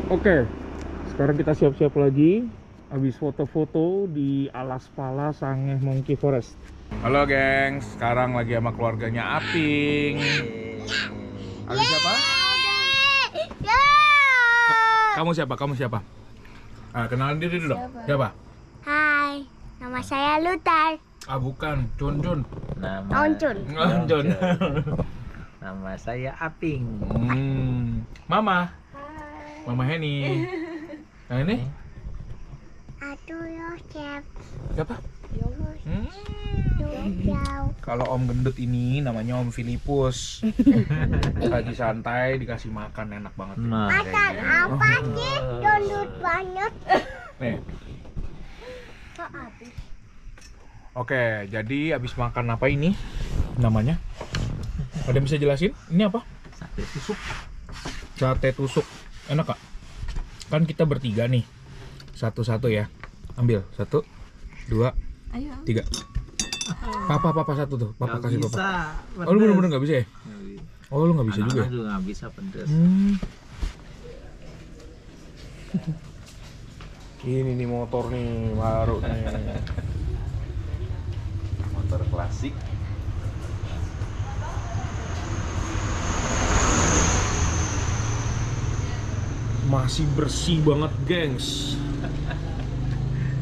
Oke, sekarang kita siap-siap lagi. Habis foto-foto di Alas Pala Sangeh Monkey Forest. Halo gengs, sekarang lagi sama keluarganya Aping. Ada siapa? Kamu siapa? Kamu siapa? Kenalan diri dulu. Siapa? Hai, nama saya Lutar. Bukan, Cun. Nama Oncun. Cun. Nama saya Aping. Mama. Hai. Mama Heni. Nah ini? Aduh Yosef. Siapa? Yosef. Jauh. Kalau Om Gendut ini namanya Om Filipus. Lagi santai dikasih makan enak banget. Nah, Makan apa sih? Dondut banyak. Nih. Kok habis? Oke, jadi abis makan apa ini namanya? Ada yang bisa jelasin? Ini apa? sate tusuk. Sate tusuk. Enak Kak? Kan kita bertiga nih. Satu-satu ya. Ambil. 1, 2, 3. Papa satu tuh. Papa kasih bisa, papa. Oh lu bener-bener gak bisa ya? Nggak bisa. Oh lu gak bisa juga ya? Anak-anak juga nggak bisa pedes. Ini nih motor nih baru nih. Motor klasik. Masih bersih banget gengs.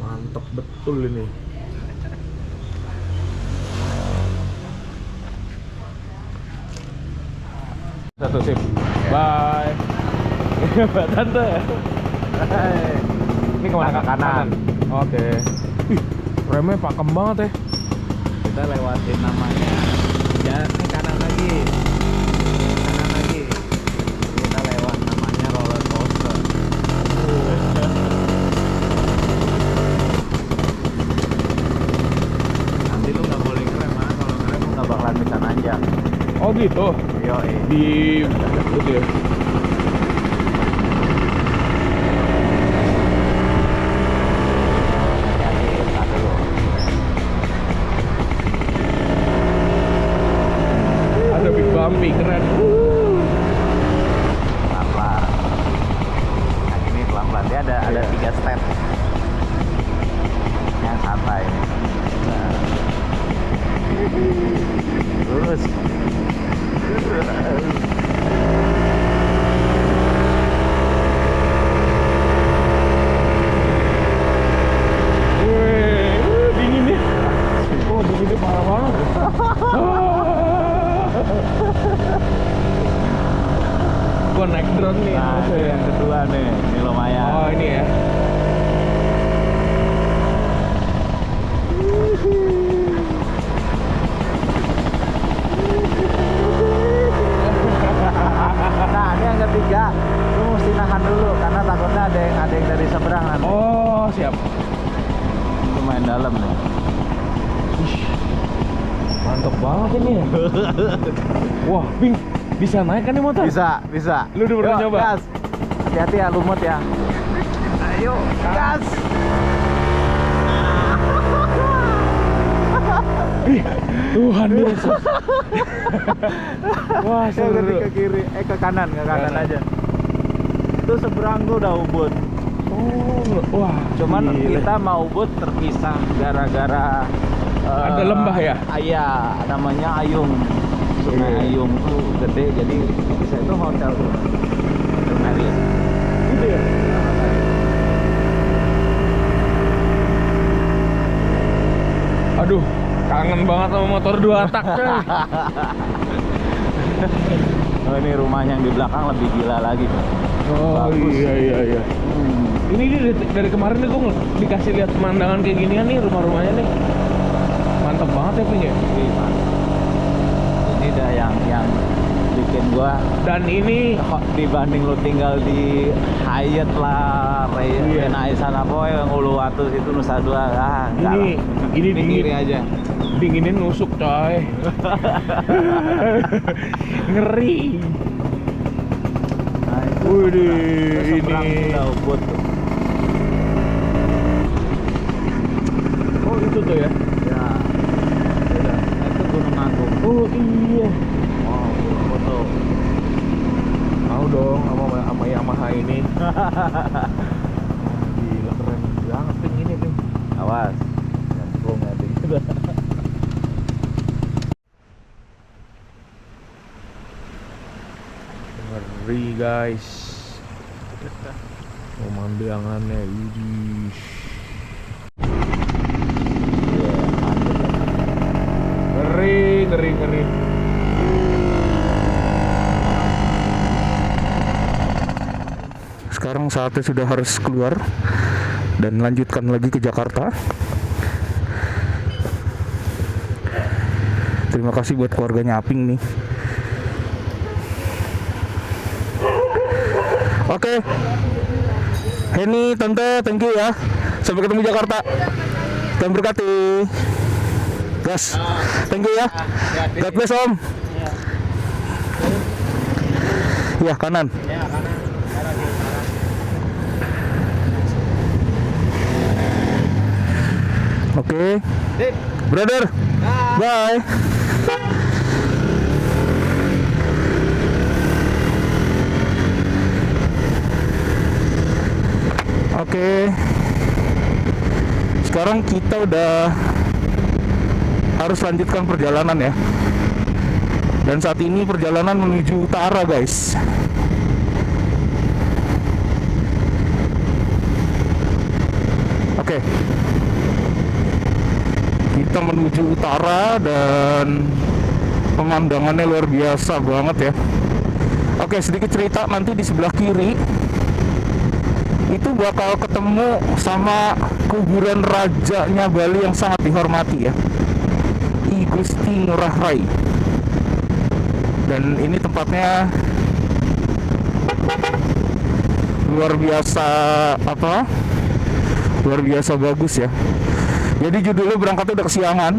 Mantep betul ini. Satu sip. Bye. Tante. Ini kemana ke kanan? Oke. Ih, remnya pakem banget ya. Kita lewatin namanya. Ya, ini kanan lagi. Kanan lagi. Kita lewat namanya roller coaster. Nanti lu nggak boleh ngerem, ah. Kalau ngerem lu nggak bakalan bisa nanjak. Oh gitu. Yoi. Di gitu ya. Hati-hati, tar dulu. Ada big bumpy keren. Pelan-pelan. Nah, ini pelan-pelan. Dia ada 3 step. Yang santai. Nah. Lurus. Wih, dingin nih. Oh, dinginnya parah banget. Gua naik drone nih. Nah, ini yang kedua nih. Ini lumayan. Oh, ini ya. Nah, ini yang ketiga. Lu mesti nahan dulu karena takutnya ada yang dari seberang nanti. Oh, siap. Lumayan dalam nih. Mantap banget ini ya. Wah, Bing, bisa naik kan nih motor? Bisa. Lu udah pernah Yuk, nyoba? gas. Hati-hati ya, lumut ya. Ayo, gas. Tuhan Yesus. Wah, Seru. seru. Ke kiri, ke kanan aja. Itu seberang tuh udah ubud. Oh, wah. Cuman gila. kita mau ubud terpisah gara-gara Ada lembah ya? Iya, namanya Ayung. Sungai Iya. Ayung tuh gede, jadi bisa itu hotel tuh. Merit. Gitu ya? Aduh, kangen banget sama motor 2 tak. Oh, ini rumahnya yang di belakang lebih gila lagi. Oh, Bagus. iya. Ini dia dari kemarin nih gue dikasih lihat pemandangan kayak ginian nih rumah-rumahnya nih. Mantap banget ya Ping ya. Wih, mantap. Ini dah yang bikin gua Dan ini dibanding lu tinggal di Hyatt lah, Iya. Renaissance apa yang Uluwatu situ Nusa Dua, enggak lah. ini dingin, kiri aja. Dinginin nusuk coy. Ngeri. Nah, itu Widih, seberang ini. udah ubud tuh. Oh itu tuh ya. Ya. Udah, itu Gunung Agung. Oh iya. Wow, foto. Mau dong sama Yamaha ini. Gila keren banget Ping ini Ping. Awas. Nyemplung ya, Ding. Ngeri guys. Pemandangannya ini. Iya, mantap lah. Ngeri. Sekarang saatnya sudah harus keluar dan lanjutkan lagi ke Jakarta. Terima kasih buat keluarganya Aping nih. Oke. Henny, Tante, thank you ya. Sampai ketemu Jakarta. Tuhan berkati. Gas. Thank you ya. God bless Om. Ya, kanan. Oke. Brother. Bye. Oke. Sekarang kita udah harus lanjutkan perjalanan ya. Dan saat ini perjalanan menuju utara, guys. Oke. Kita menuju utara dan pemandangannya luar biasa banget ya. Oke, sedikit cerita, nanti di sebelah kiri itu bakal ketemu sama kuburan rajanya Bali yang sangat dihormati ya, I Gusti Ngurah Rai. Dan ini tempatnya luar biasa luar biasa bagus ya. Jadi judulnya berangkatnya udah kesiangan,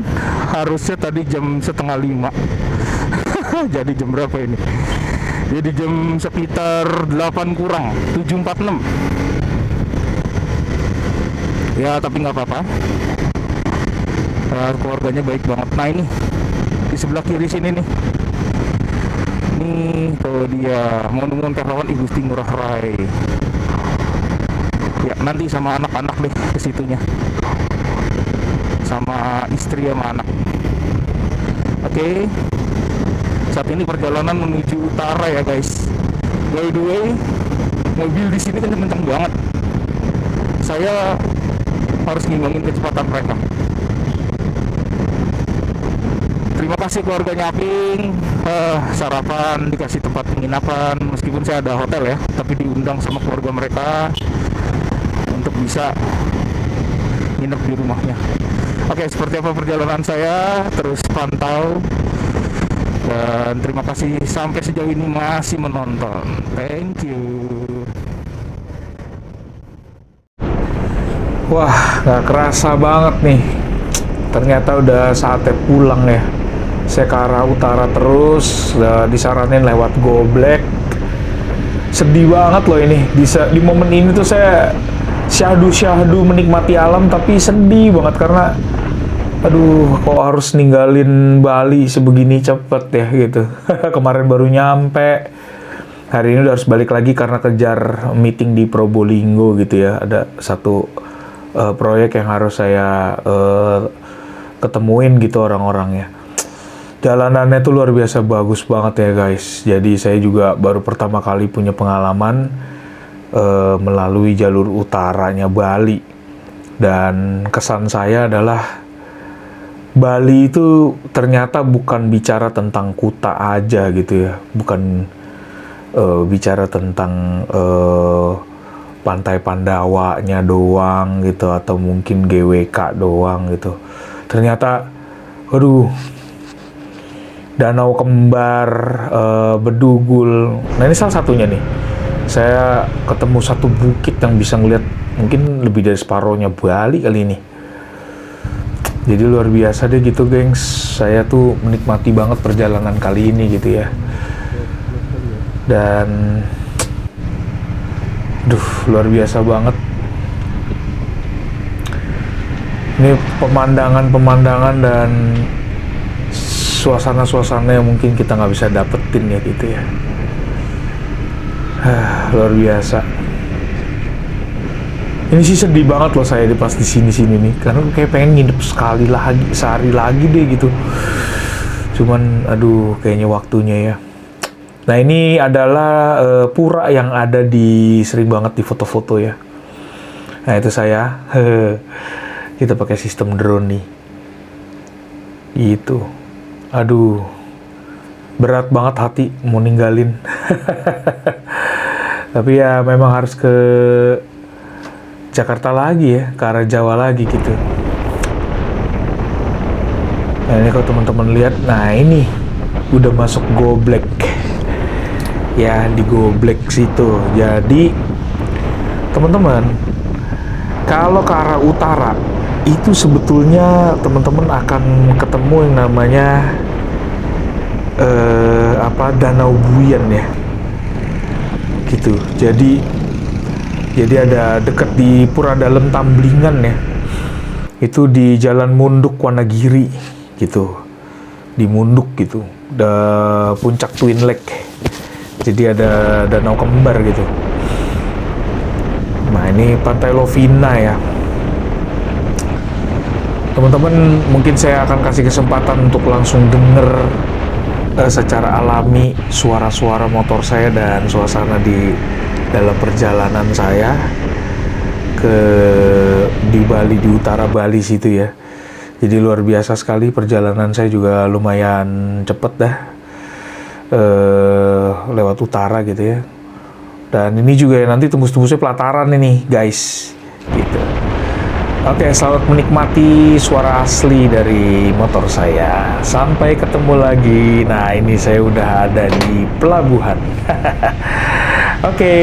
harusnya tadi jam 4:30. Jadi jam berapa ini? Jadi jam sekitar 8 kurang, 7.46. Ya tapi nggak apa-apa. Keluarganya baik banget. Nah ini di sebelah kiri sini nih. Nih tuh dia monumen pahlawan I Gusti Ngurah Rai. Ya nanti sama anak-anak deh ke situnya. Sama istri sama anak. Oke. Saat ini perjalanan menuju utara ya guys. By the way, mobil di sini kenceng banget. Saya harus ngimbangin kecepatan mereka. Terima kasih keluarganya Aping. Sarapan, dikasih tempat penginapan. Meskipun saya ada hotel ya, tapi diundang sama keluarga mereka untuk bisa nginep di rumahnya. Oke, seperti apa perjalanan saya, terus pantau. Dan terima kasih sampai sejauh ini masih menonton. Thank you. Wah, gak kerasa banget nih. Ternyata udah saatnya pulang ya. Saya ke arah utara terus, disaranin lewat Goblek. Sedih banget loh ini. Di momen ini tuh saya syahdu menikmati alam, tapi sedih banget karena aduh, kok harus ninggalin Bali sebegini cepet ya gitu. Kemarin baru nyampe, hari ini udah harus balik lagi karena kejar meeting di Probolinggo gitu ya. Ada satu proyek yang harus saya ketemuin gitu orang-orangnya. Jalanannya tuh luar biasa bagus banget ya guys. Jadi saya juga baru pertama kali punya pengalaman melalui jalur utaranya Bali. Dan kesan saya adalah Bali itu ternyata bukan bicara tentang kuta aja gitu ya, bukan bicara tentang pantai Pandawanya doang gitu, atau mungkin GWK doang gitu. Ternyata, aduh, Danau Kembar, Bedugul. Nah ini salah satunya nih. Saya ketemu satu bukit yang bisa ngeliat mungkin lebih dari separohnya Bali kali ini. Jadi luar biasa deh gitu gengs. Saya tuh menikmati banget perjalanan kali ini gitu ya. Dan luar biasa banget. Ini pemandangan dan suasana-suasana yang mungkin kita nggak bisa dapetin ya gitu ya. Luar biasa. Ini sih sedih banget loh saya pas di sini nih, karena kayak pengen nginep sehari lagi deh gitu. Cuman aduh kayaknya waktunya ya. Nah ini adalah pura yang ada sering banget di foto-foto ya. Nah itu saya. Kita pakai sistem drone nih. Gitu. Aduh. Berat banget hati mau ninggalin. Tapi ya memang harus ke Jakarta lagi ya, ke arah Jawa lagi gitu. Nah ini kalau teman-teman lihat, nah ini udah masuk go black ya, di go black situ. Jadi teman-teman, kalau ke arah utara itu sebetulnya teman-teman akan ketemu yang namanya Danau Buyan ya, gitu. Jadi ada dekat di Pura Dalem Tamblingan ya, itu di Jalan Munduk Wonogiri gitu, di Munduk gitu, puncak Twin Lake. Jadi ada danau kembar gitu. Nah ini Pantai Lovina ya. Teman-teman, mungkin saya akan kasih kesempatan untuk langsung denger secara alami suara-suara motor saya dan suasana di dalam perjalanan saya di Bali, di utara Bali situ ya. Jadi luar biasa sekali perjalanan saya, juga lumayan cepet dah lewat utara gitu ya. Dan ini juga nanti tembus-tembusnya pelataran ini guys gitu. Oke, selamat menikmati suara asli dari motor saya. Sampai ketemu lagi. Nah ini saya udah ada di pelabuhan. Oke.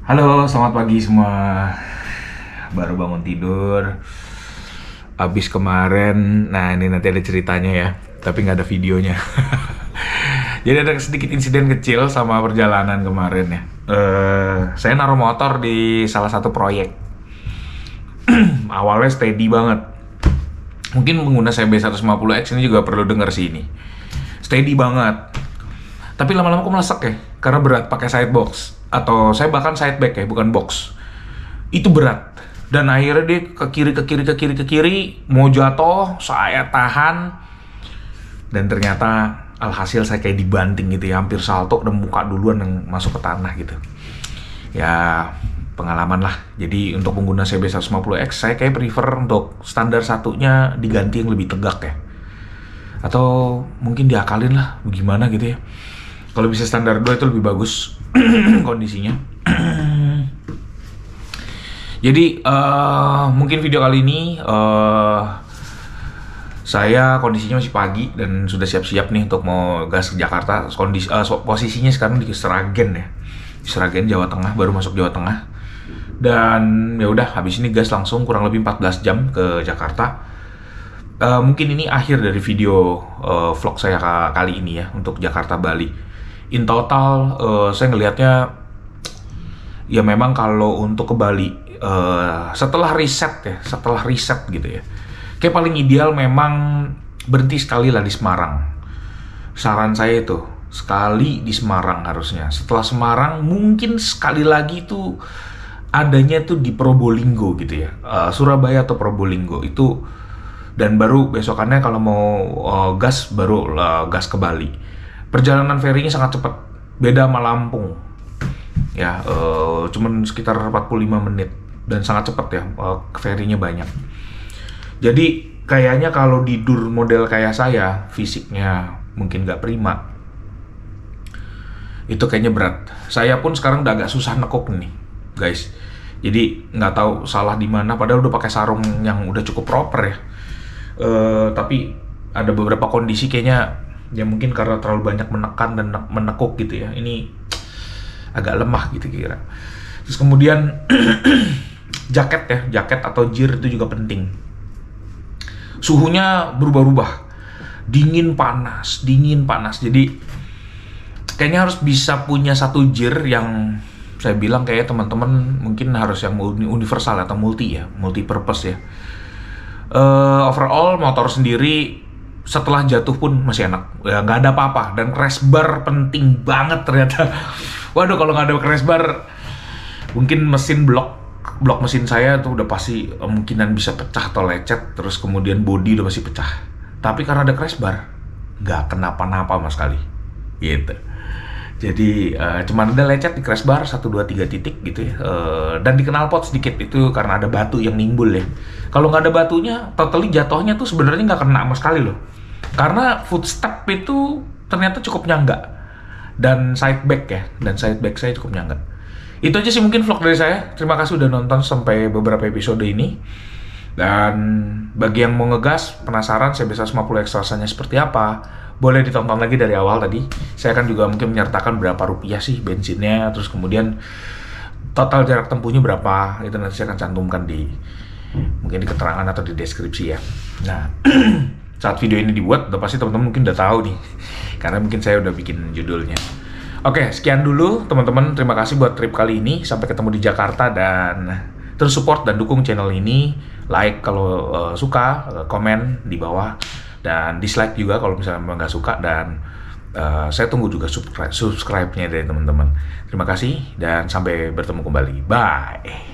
Halo, selamat pagi semua. Baru bangun tidur. Abis kemarin, nah ini nanti ada ceritanya ya, tapi nggak ada videonya. Jadi ada sedikit insiden kecil sama perjalanan kemarin ya. Saya naruh motor di salah satu proyek. Awalnya steady banget. Mungkin pengguna CB 150X ini juga perlu denger sih ini. Steady banget. Tapi lama-lama kok melesek ya, karena berat pakai sidebox. Atau saya bahkan sideback ya, bukan box. Itu berat. Dan akhirnya dia ke kiri, mau jatuh, saya tahan. Dan ternyata alhasil saya kayak dibanting gitu ya, hampir salto dan muka duluan yang masuk ke tanah gitu. Ya, pengalaman lah. Jadi untuk pengguna CB 150X, saya kayak prefer untuk standar satunya diganti yang lebih tegak ya. Atau mungkin diakalin lah, bagaimana gitu ya. Kalau bisa standar 2 itu lebih bagus kondisinya. Jadi mungkin video kali ini saya kondisinya masih pagi dan sudah siap-siap nih untuk mau gas ke Jakarta. Posisinya sekarang di Sragen ya, di Sragen Jawa Tengah, baru masuk Jawa Tengah. Dan ya udah, habis ini gas langsung kurang lebih 14 jam ke Jakarta. Mungkin ini akhir dari video vlog saya kali ini ya untuk Jakarta Bali. In total saya ngelihatnya ya memang kalau untuk ke Bali setelah riset gitu ya, kayak paling ideal memang berhenti sekali lah di Semarang. Saran saya itu sekali di Semarang harusnya. Setelah Semarang mungkin sekali lagi itu adanya tuh di Probolinggo gitu ya, Surabaya atau Probolinggo itu. Dan baru besokannya kalau mau gas baru gas ke Bali. Perjalanan ferinya sangat cepat, beda sama Lampung ya, cuman sekitar 45 menit dan sangat cepat ya, ferinya banyak. Jadi kayaknya kalau di dur model kayak saya, fisiknya mungkin nggak prima, itu kayaknya berat. Saya pun sekarang udah agak susah nekuk nih guys. Jadi nggak tahu salah di mana, padahal udah pakai sarung yang udah cukup proper ya. Tapi ada beberapa kondisi kayaknya Ya mungkin karena terlalu banyak menekan dan menekuk gitu ya. Ini agak lemah gitu kira. Terus kemudian jaket atau gear itu juga penting. Suhunya berubah-ubah, dingin panas. Jadi kayaknya harus bisa punya satu gear yang saya bilang kayak teman-teman mungkin harus yang universal atau multi purpose ya. Overall motor sendiri setelah jatuh pun masih enak, ya nggak ada apa-apa. Dan crash bar penting banget ternyata. Waduh, kalau nggak ada crash bar, mungkin mesin blok mesin saya tuh udah pasti kemungkinan bisa pecah atau lecet. Terus kemudian bodi udah pasti pecah. Tapi karena ada crash bar, nggak kenapa-napa sama sekali, gitu. Jadi cuman ada lecet di crash bar 1, 2, 3 titik gitu ya. Dan di knalpot sedikit itu karena ada batu yang nimbul ya. Kalau nggak ada batunya, totally jatuhnya tuh sebenarnya nggak kena sama sekali loh. Karena footstep itu ternyata cukup nyangga. Dan side back saya cukup nyangga. Itu aja sih mungkin vlog dari saya. Terima kasih udah nonton sampai beberapa episode ini. Dan bagi yang mau ngegas, penasaran CB150 X rasanya seperti apa, boleh ditonton lagi dari awal tadi. Saya akan juga mungkin menyertakan berapa rupiah sih bensinnya, terus kemudian total jarak tempuhnya berapa, itu nanti saya akan cantumkan mungkin di keterangan atau di deskripsi ya. Nah, saat video ini dibuat, udah pasti teman-teman mungkin udah tahu nih, karena mungkin saya udah bikin judulnya. Oke, sekian dulu teman-teman. Terima kasih buat trip kali ini. Sampai ketemu di Jakarta, dan terus support dan dukung channel ini. Like kalau suka, komen di bawah, dan dislike juga kalau misalnya memang nggak suka. Dan saya tunggu juga subscribe-nya dari teman-teman. Terima kasih dan sampai bertemu kembali. Bye.